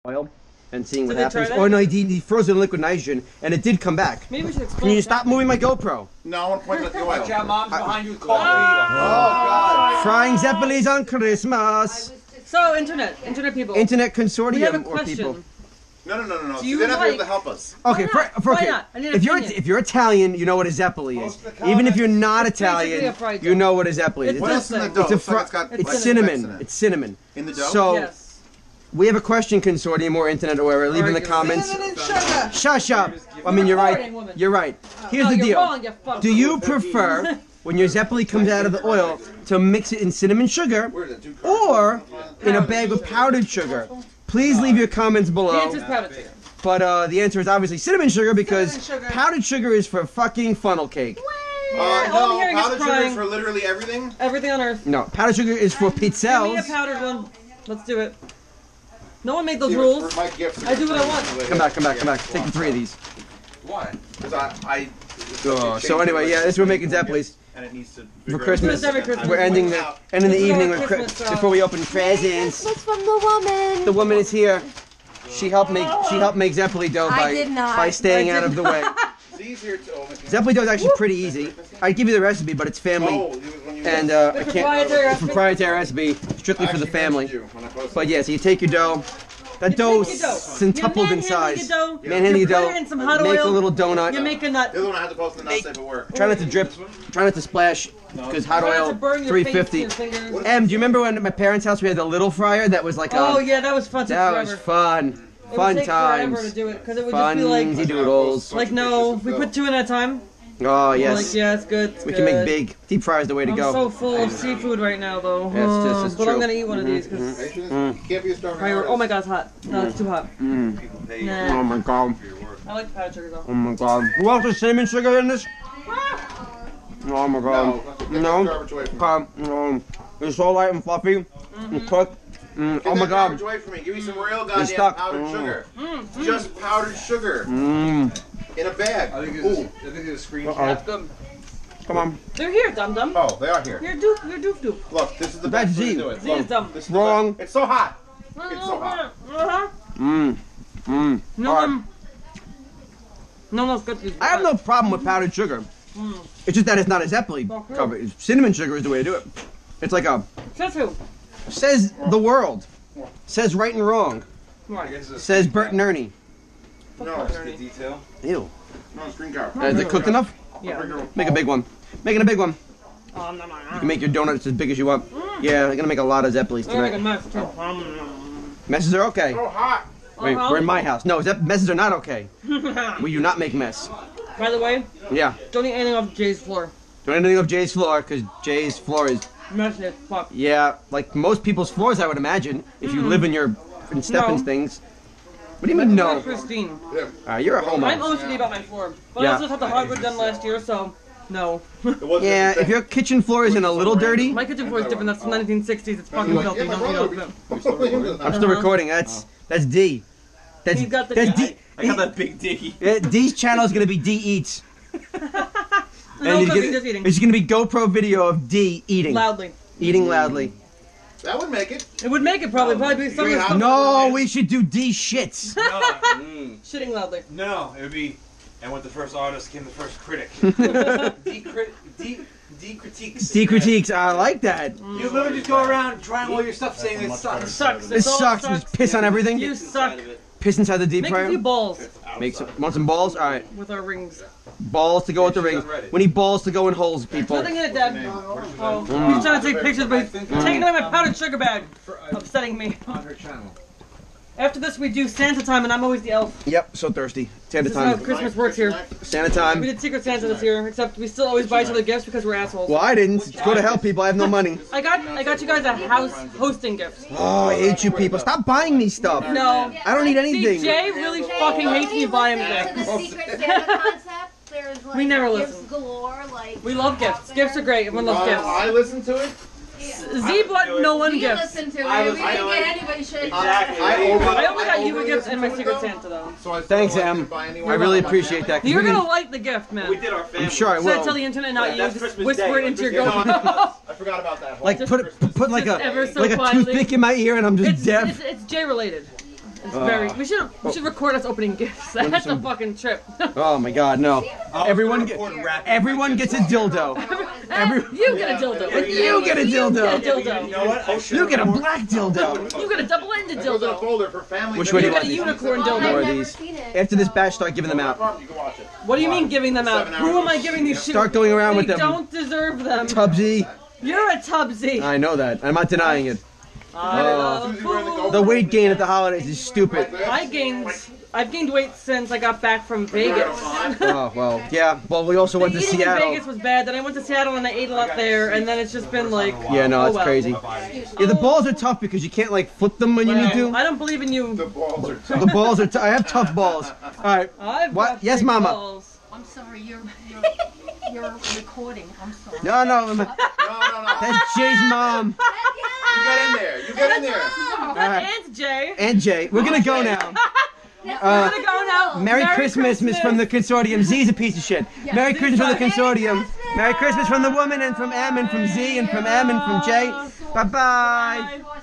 oil and seeing what they happens. try that? Oh no, he froze it in liquid nitrogen and it did come back. Maybe we should explode. Can you stop moving my GoPro? No, I want to point at the oil. Watch out, Mom's behind you with coffee. Oh, God. Frying Zeppoles on Christmas. So, internet people. Internet we have a consortium or question. people. No. Do you They're not like- able to help us. Okay, Why not? I need an opinion. if you're Italian, you know what a Zeppole is. Even if you're not It's basically Italian, a fried you dough. know what a Zeppole is. It's What else in the thing. dough? It's a So it's got it's like cinnamon. specs in it. It's cinnamon. In the dough? So Yes. we have a question consortium or internet or wherever. Leave in the comments. Shush up. I mean, you're right. Recording, woman. You're right. Here's No, the you're deal. wrong, you fuck. Do you prefer when your Zeppole comes out of the oil to mix it in cinnamon sugar or in a bag of powdered sugar? Please leave your comments The below. answer's powdered sugar. But the answer is obviously cinnamon sugar because Cinnamon sugar. powdered sugar is for fucking funnel cake. All I'm No, hearing is powdered sugar crying. is for literally everything. Everything on earth. No, powdered sugar is for Give me a pizzelles. powdered one. Let's do it. No one made those See, rules. for my gifts, I do what I want. Come back. Take the 3 of these. Why? Because I So anyway, yeah, this we're making Zeppoles and it needs to for Christmas. Every Christmas. We're ending the evening with Christmas, before we open presents. It's from the woman. The woman is here. She helped make Zeppole dough I did not. by staying I out of the way. It's easier to open. Zeppole dough is actually pretty easy. I'd give you the recipe, but it's family and I proprietary can't proprietary recipe strictly for the family. But yeah, so you take your dough. That dough take your dough. centupled You in size. manhandle your dough. Manhandle your You put dough. it in some hot Make a oil. little donut. You make a nut. The other one I had to post in the not safe at work. Try not to drip. Try not to splash because hot Try not oil to burn your face and 350. your fingers. Do you remember when at my parents' house we had the little fryer that was like Oh yeah, that was fun. that was fun. It Fun would take forever times. to do it because it would just be like, Funsy doodles. no, we put 2 in at a time. Oh We're yes. Like, yeah, it's good. It's We good. can make big. Deep fry is the way to I'm go. so full of seafood right now, though. Yes, it's but I'm true. gonna eat one of these because. Can't be a starving Oh my god, it's hot. No, it's too hot. Oh Nah. my god. I like the powdered sugar though. Oh my god. Who else has cinnamon sugar in this? Oh my god. No. No. It's so light and fluffy and cooked. Oh my god. Away from me. Give me some real It's goddamn stuck. powdered sugar. Just powdered sugar Mmm. in a bag. I think Ooh. it's a screen Uh-oh. cap. Come on. They're here, dum dum. Oh, they are here. You're doof doof. Look, this is the That's best way Z. to do it. Z is Look, dumb. this is the Wrong. best. It's so hot. It's so hot. Uh-huh. Mmm. Mmm. No Alright. one. No one's got these. I have no problem with powdered sugar. It's just that it's not a Zeppole cover. Cinnamon sugar is the way to do it. It's like a Says who? says the world. Says right and wrong. Right. Says Bert and Ernie. No, Just the detail. Ew. no screen cap. Is it cooked enough? Yeah. Make a big one. Making a big one. No. You can make your donuts as big as you want. Yeah, I'm gonna make a lot of Zeppoles They're like a tonight. mess too. Messes are okay. So hot. Wait, we're in my house. No, messes are not okay. We do not make mess. By the way, Yeah. don't eat anything off Jay's floor. Don't anything of Jay's floor, because Jay's floor is, Messy as fuck. yeah, like most people's floors, I would imagine, if you live in your in Stefan's No. things. What do you mean no? Pristine. You're a homo. I'm OCD about my floor, but Yeah. I also had the hardwood done last year, so no. Yeah, if your kitchen floor isn't a little dirty, My kitchen floor is different. That's 1960s. It's fucking filthy. Don't you know? I'm still recording. That's D. That's He's got the that's guy. D. I got that big D. D's channel is gonna be D eats. No, he's because gonna- he's just eating It's gonna be GoPro video of D eating. loudly. Eating loudly. That would make it. It would make it probably be some of the Yeah. stuff. No, we should do D shits. Shitting loudly. No, it would be. And with the first artist came the first critic. D critiques. D critiques. I like that. You literally just go around trying all your stuff, saying it sucks. Sucks. This It all sucks. Just piss on everything. You suck. Piss inside the deep Make a few fryer. balls Make some. Want some balls? All right. with our rings. Balls to go with the ring. We need balls to go in holes, people. Nothing in it, Dad. Oh, he's trying to take pictures, but he's taking away my powdered sugar bag. Upsetting me. On her channel. After this, we do Santa time, and I'm always the elf. Yep. So thirsty. Santa This is how time. Christmas works here. Santa We time. did Secret Santa this year, except we still always buy each other gifts because we're assholes. Well, I didn't. Go to hell, people. I have no money. I got you guys a house hosting gift. Oh, I hate you people. Stop buying me stuff. No. I don't need See, anything. Jay really fucking hates me buying To things. the Secret Santa concept, there's like We never gifts listen. galore, like We love gifts. Gifts are great. Everyone loves gifts. I listened to it. Z bought no one we gifts. listen to it. I We was didn't doing- get anybody shit. Exactly. I only got you a gift and my Secret Santa though. So I Thanks, still Em. didn't buy any I really more. appreciate that. 'cause You're we gonna didn't- like the gift, man. We did our family. I'm sure I Should I tell will. the internet, not you? That's Just Christmas whisper Day. it into your Yeah. GoPro. I forgot about that. Like put like Just ever a so like a quietly. toothpick in my ear and I'm just deaf. It's Jay related. It's very. We should record us opening gifts. That's a fucking trip. Oh my God, no! Everyone gets a dildo. You get a dildo. You get a dildo. You know what? You get a black dildo. You get a double-ended It was in a dildo. folder for family. Which one do You you get a want? unicorn Or dildo. are these? After this batch, start giving them out. You can watch it. What do you mean giving them out? Who am I giving these shit? Start going around with They them. don't deserve them. Tubsy. You're a Tubsy. I know that. I'm not denying it. I love Susie wearing the food. The weight gain at the holidays is stupid. I've gained weight since I got back from Vegas. Oh, well, yeah. Well, we also went to Eating in Seattle. Vegas was bad. Then I went to Seattle and I ate a lot there, and then it's just been like. Yeah, no, oh it's well. crazy. Yeah, the balls are tough because you can't, like, flip them when you need to. I don't believe in you. The balls are tough. The balls are I have tough balls. All right. I've What? got Yes, big Mama. balls. I'm sorry, you're recording. I'm sorry. No, No. that's Jay's mom. You get in there. You get in there. That's Aunt Jay. And Jay. We're gonna go now. We're gonna go now. Merry Christmas, Miss from the consortium. Z's a piece of shit. Merry Christmas from the consortium. Merry Christmas from the woman and from M and from Z and from M and from J. Bye-bye. Bye.